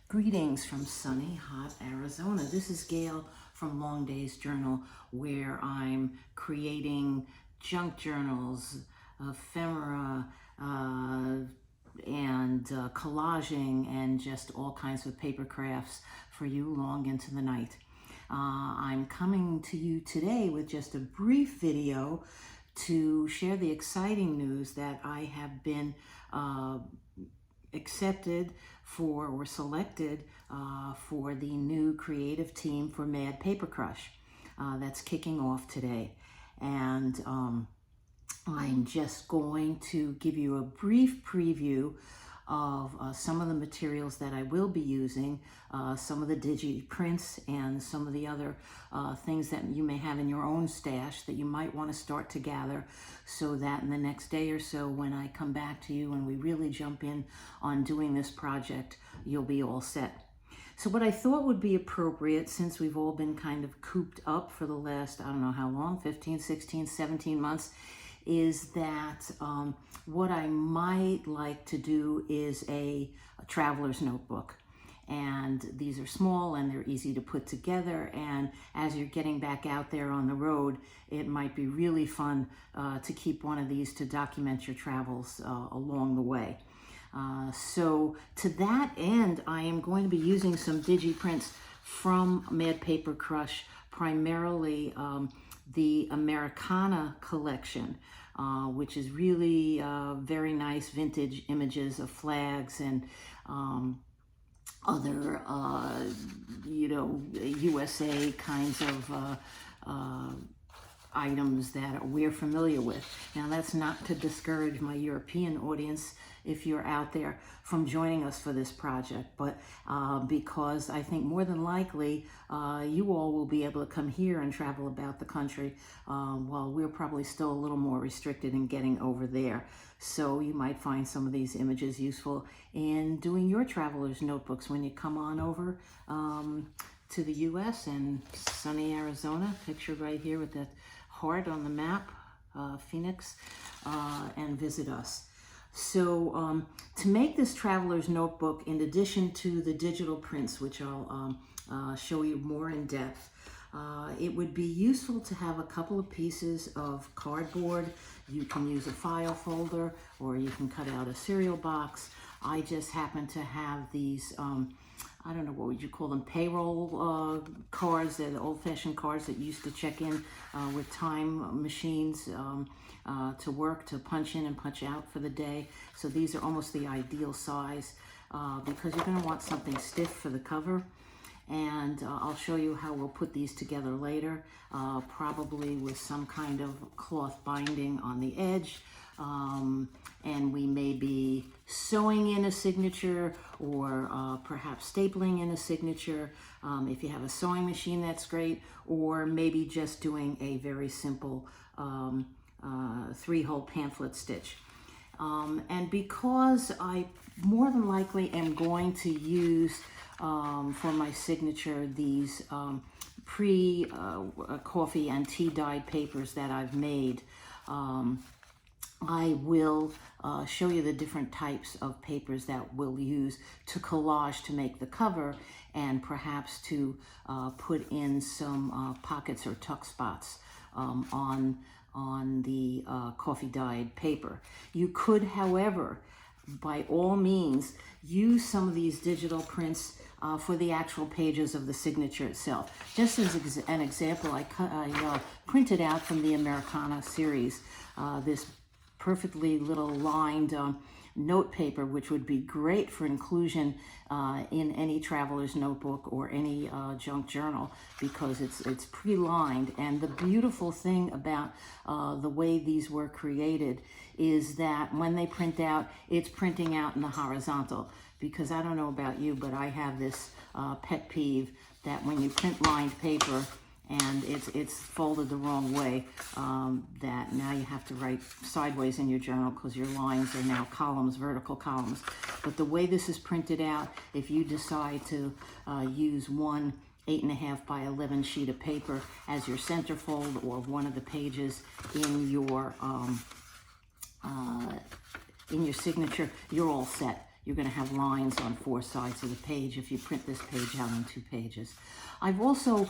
Greetings from sunny, hot Arizona. This is Gail from Long Days Journal, where I'm creating junk journals, ephemera, and collaging, and just all kinds of paper crafts for you long into the night. I'm coming to you today with just a brief video to share the exciting news that I have been accepted for or selected for the new creative team for Mad Paper Crush that's kicking off today. And I'm just going to give you a brief preview of some of the materials that I will be using, some of the digi prints and some of the other things that you may have in your own stash that you might want to start to gather, so that in the next day or so when I come back to you and we really jump in on doing this project, you'll be all set. So what I thought would be appropriate, since we've all been kind of cooped up for the last, I don't know how long, 15, 16, 17 months, is that what I might like to do is a traveler's notebook. And these are small and they're easy to put together. And as you're getting back out there on the road, it might be really fun to keep one of these to document your travels along the way. So to that end, I am going to be using some digi prints from Mad Paper Crush, primarily the Americana collection, which is really very nice vintage images of flags and other, USA kinds of items that we're familiar with. Now, that's not to discourage my European audience if you're out there from joining us for this project, but because I think more than likely you all will be able to come here and travel about the country while we're probably still a little more restricted in getting over there. So you might find some of these images useful in doing your traveler's notebooks when you come on over to the US and sunny Arizona, pictured right here with that heart on the map, Phoenix, and visit us. So to make this traveler's notebook, in addition to the digital prints, which I'll show you more in depth, it would be useful to have a couple of pieces of cardboard. You can use a file folder, or you can cut out a cereal box. I just happen to have these I don't know, what would you call them, payroll cards. They're the old-fashioned cards that used to check in with time machines to work, to punch in and punch out for the day. So these are almost the ideal size because you're going to want something stiff for the cover. And I'll show you how we'll put these together later, probably with some kind of cloth binding on the edge. And we may be sewing in a signature, or perhaps stapling in a signature. If you have a sewing machine, that's great, or maybe just doing a very simple 3-hole pamphlet stitch. And because I more than likely am going to use for my signature these pre-coffee and tea dyed papers that I've made, I will show you the different types of papers that we'll use to collage to make the cover, and perhaps to put in some pockets or tuck spots on the coffee dyed paper. You could, however, by all means, use some of these digital prints for the actual pages of the signature itself. Just as an example, I printed out from the Americana series this perfectly little lined note paper, which would be great for inclusion in any traveler's notebook or any junk journal, because it's pre-lined. And the beautiful thing about the way these were created is that when they print out, it's printing out in the horizontal. Because I don't know about you, but I have this pet peeve that when you print lined paper and it's folded the wrong way, that now you have to write sideways in your journal because your lines are now columns, vertical columns. But the way this is printed out, if you decide to use one 8.5 by 11 sheet of paper as your centerfold, or one of the pages in your signature, you're all set. you're going to have lines on 4 sides of the page if you print this page out on 2 pages. I've also,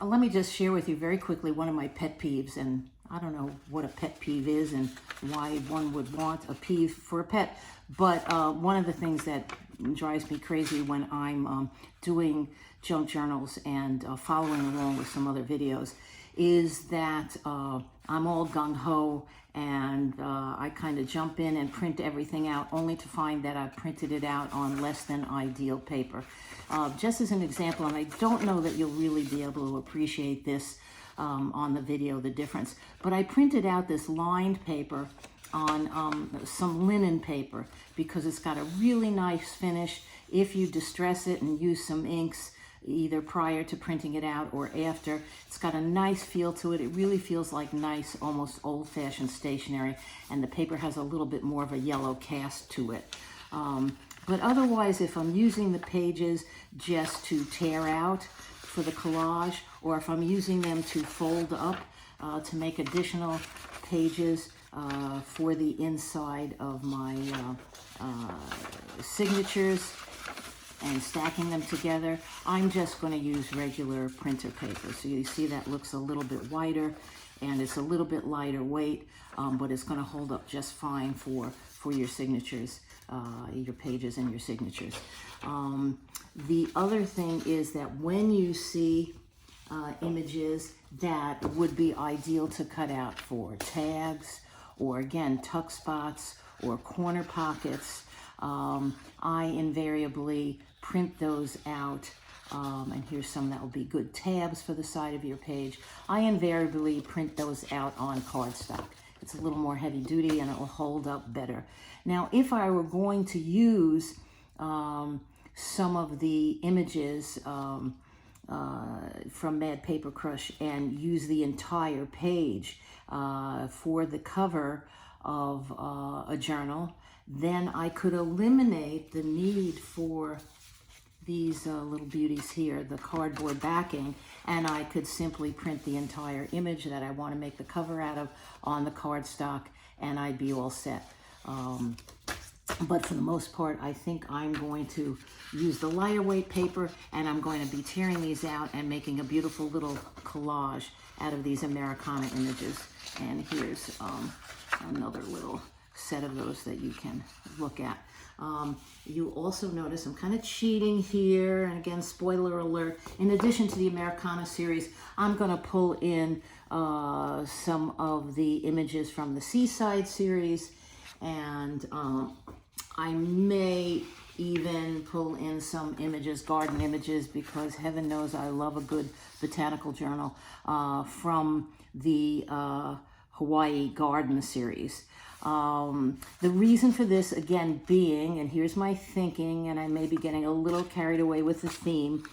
let me just share with you very quickly one of my pet peeves, and I don't know what a pet peeve is and why one would want a peeve for a pet, but one of the things that drives me crazy when I'm doing junk journals and following along with some other videos is that I'm all gung-ho and I kind of jump in and print everything out only to find that I've printed it out on less than ideal paper. Just as an example, and I don't know that you'll really be able to appreciate this on the video, the difference, but I printed out this lined paper on some linen paper because it's got a really nice finish. If you distress it and use some inks, either prior to printing it out or after, it's got a nice feel to it. It really feels like nice, almost old-fashioned stationery, and the paper has a little bit more of a yellow cast to it. But otherwise, if I'm using the pages just to tear out for the collage, or if I'm using them to fold up to make additional pages for the inside of my signatures and stacking them together, I'm just going to use regular printer paper. So you see that looks a little bit whiter and it's a little bit lighter weight, but it's going to hold up just fine for your signatures, your pages and your signatures. The other thing is that when you see images that would be ideal to cut out for tags, or again, tuck spots or corner pockets, I invariably print those out, and here's some that will be good tabs for the side of your page. I invariably print those out on cardstock. It's a little more heavy duty and it will hold up better. Now, if I were going to use some of the images from Mad Paper Crush and use the entire page for the cover of a journal, then I could eliminate the need for these little beauties here, the cardboard backing, and I could simply print the entire image that I want to make the cover out of on the cardstock, and I'd be all set. But for the most part, I think I'm going to use the lighter weight paper, and I'm going to be tearing these out and making a beautiful little collage out of these Americana images. And here's another little set of those that you can look at. You also notice I'm kind of cheating here, and again, spoiler alert, in addition to the Americana series, I'm going to pull in some of the images from the Seaside series, and I may even pull in some images, garden images, because heaven knows I love a good botanical journal from the Hawaii Garden series. The reason for this, again, being, and here's my thinking, and I may be getting a little carried away with the theme,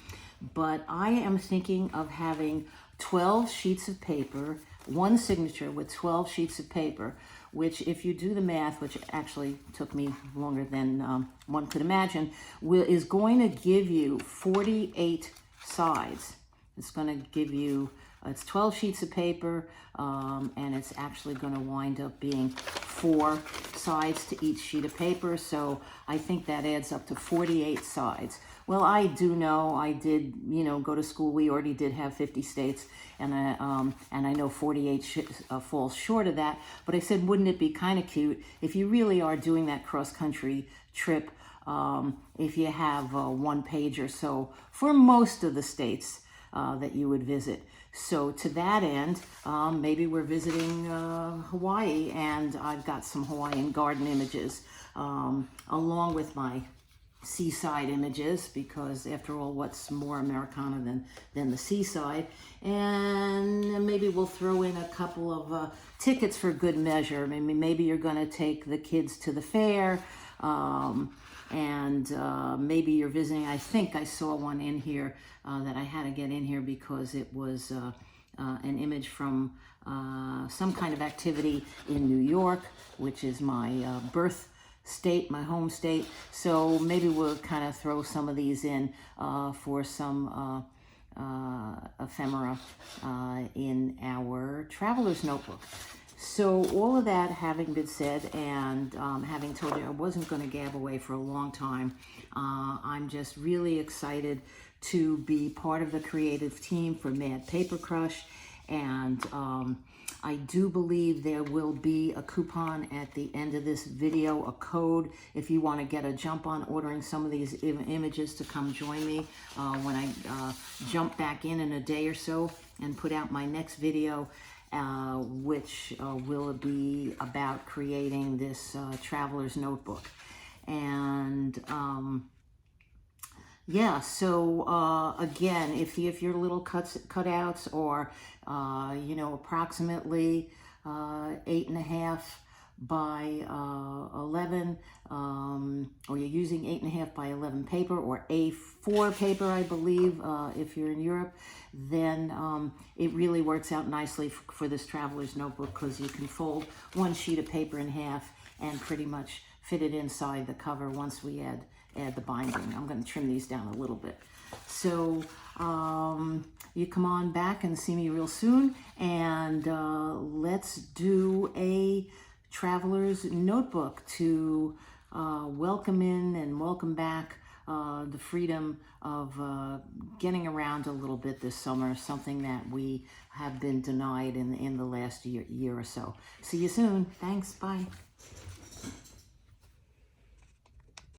but I am thinking of having 12 sheets of paper, one signature with 12 sheets of paper, which, if you do the math, which actually took me longer than one could imagine, is going to give you 48 sides. It's going to give you, it's 12 sheets of paper, and it's actually going to wind up being 4 sides to each sheet of paper. So I think that adds up to 48 sides. Well, I do know, I did, go to school. We already did have 50 states, and I know 48 falls short of that. But I said, wouldn't it be kind of cute if you really are doing that cross-country trip, if you have 1 page or so for most of the states that you would visit. So to that end, maybe we're visiting Hawaii, and I've got some Hawaiian garden images along with my seaside images, because after all, what's more Americana than the seaside? And maybe we'll throw in a couple of tickets for good measure. Maybe you're going to take the kids to the fair, and maybe you're visiting. I think I saw one in here that I had to get in here because it was an image from some kind of activity in New York, which is my birth state, my home state. So maybe we'll kind of throw some of these in for some ephemera in our traveler's notebook. So all of that having been said, and having told you I wasn't going to gab away for a long time, I'm just really excited to be part of the creative team for Mad Paper Crush, and I do believe there will be a coupon at the end of this video, a code, if you want to get a jump on ordering some of these images to come join me when I jump back in a day or so and put out my next video, which will be about creating this traveler's notebook. And yeah, so again, if your little cutouts are, you know, approximately 8.5 by 11, or you're using 8.5 by 11 paper, or A4 paper, I believe, if you're in Europe, then it really works out nicely for this traveler's notebook, because you can fold one sheet of paper in half and pretty much fit it inside the cover once we add the binding. I'm going to trim these down a little bit. So you come on back and see me real soon, and let's do a traveler's notebook to welcome in and welcome back the freedom of getting around a little bit this summer, something that we have been denied in the last year or so. See you soon. Thanks. Bye.